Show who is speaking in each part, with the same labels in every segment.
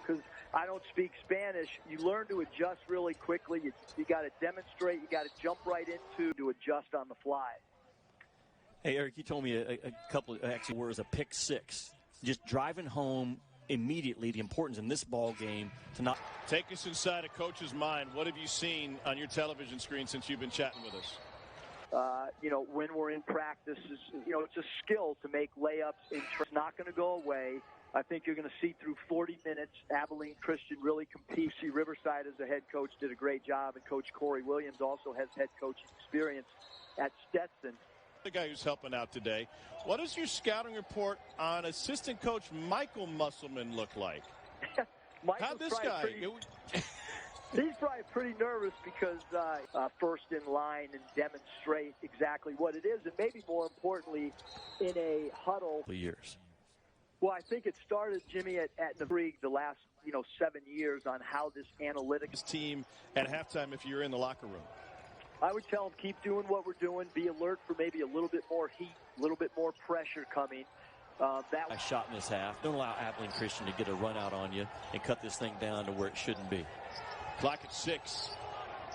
Speaker 1: because I don't speak Spanish. You learn to adjust really quickly. You got to demonstrate. You got to jump right into to adjust on the fly.
Speaker 2: Hey, Eric, you told me a couple of actually words, a pick six. Just driving home immediately the importance in this ball game to not.
Speaker 3: Take us inside a coach's mind. What have you seen on your television screen since you've been chatting with us?
Speaker 1: When we're in practice, it's a skill to make layups. It's not going to go away. I think you're going to see through 40 minutes, Abilene Christian really compete. See, Riverside as a head coach did a great job, and Coach Corey Williams also has head coaching experience at Stetson.
Speaker 3: The guy who's helping out today. What does your scouting report on assistant coach Michael Musselman look like? How'd this guy?
Speaker 1: He's probably pretty nervous because first in line and demonstrate exactly what it is, and maybe more importantly, in a huddle.
Speaker 2: For years.
Speaker 1: Well, I think it started, Jimmy, at the league the last 7 years on how this analytics
Speaker 3: team at halftime. If you're in the locker room,
Speaker 1: I would tell them keep doing what we're doing. Be alert for maybe a little bit more heat, a little bit more pressure coming.
Speaker 2: A shot in this half. Don't allow Abilene Christian to get a run out on you and cut this thing down to where it shouldn't be.
Speaker 3: Clock at 6.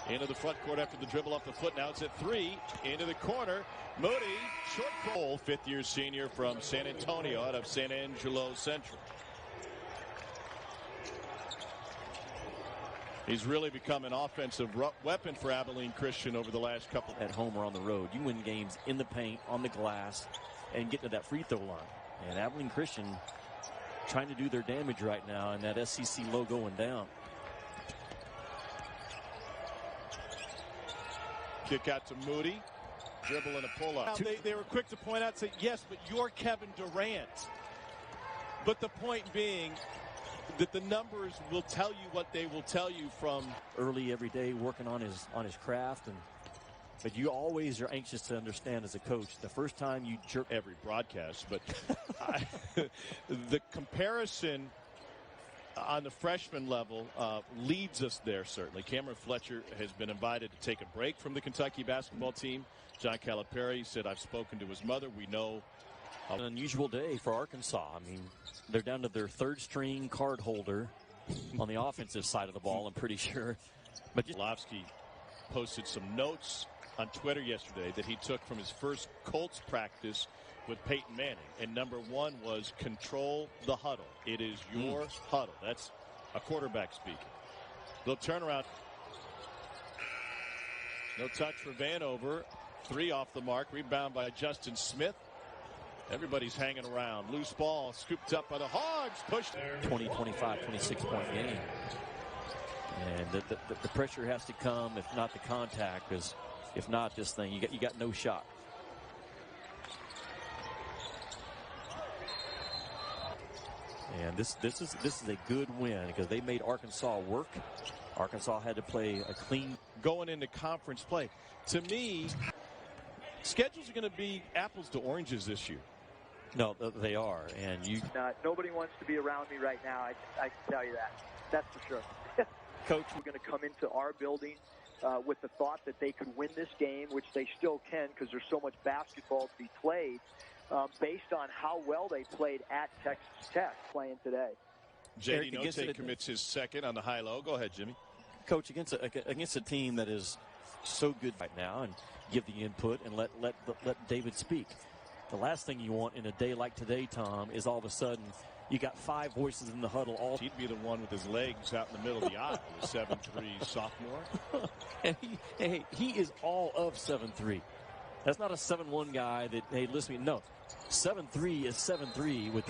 Speaker 3: Into the front court after the dribble off the foot. Now it's at 3. Into the corner. Moody, short goal. Fifth-year senior from San Antonio out of San Angelo Central. He's really become an offensive weapon for Abilene Christian over the last couple.
Speaker 2: At home or on the road, you win games in the paint, on the glass, and get to that free throw line. And Abilene Christian trying to do their damage right now, and that SEC low going down.
Speaker 3: Kick out to Moody. Dribble and a pull-up. They were quick to point out, say, yes, but you're Kevin Durant. But the point being that the numbers will tell you what they will tell you from
Speaker 2: early every day working on his craft. But you always are anxious to understand as a coach, the first time you jerk
Speaker 3: every broadcast, but the comparison on the freshman level leads us there, certainly. Cameron Fletcher has been invited to take a break from the Kentucky basketball team. John Calipari said, I've spoken to his mother. We know.
Speaker 2: An unusual day for Arkansas. I mean, they're down to their third-string card holder on the offensive side of the ball, I'm pretty sure. But
Speaker 3: Orlovsky posted some notes on Twitter yesterday that he took from his first Colts practice with Peyton Manning. And number 1 was control the huddle. It is your huddle. That's a quarterback speaking. They'll turn around. No touch for Vanover. 3 off the mark. Rebound by Justin Smith. Everybody's hanging around. Loose ball scooped up by the Hogs. Pushed.
Speaker 2: 20, 25, 26-point game. And the pressure has to come, if not the contact, because if not this thing, you got no shot. And this is a good win because they made Arkansas work. Arkansas had to play a clean.
Speaker 3: Going into conference play. To me, schedules are going to be apples to oranges this year.
Speaker 2: No, they are. And
Speaker 1: nobody wants to be around me right now. I can tell you that. That's for sure. Coach, we're going to come into our building with the thought that they could win this game, which they still can because there's so much basketball to be played. Based on how well they played at Texas Tech playing today.
Speaker 3: J.D. Notte commits his second on the high-low. Go ahead, Jimmy.
Speaker 2: Coach, against a team that is so good right now, and give the input and let David speak. The last thing you want in a day like today, Tom, is all of a sudden you got 5 voices in the huddle.
Speaker 3: He'd be the one with his legs out in the middle of the aisle, the 7'3" sophomore.
Speaker 2: And he is all of 7'3". That's not a 7'1" guy that, hey, listen to me. No, 7'3" is 7'3" with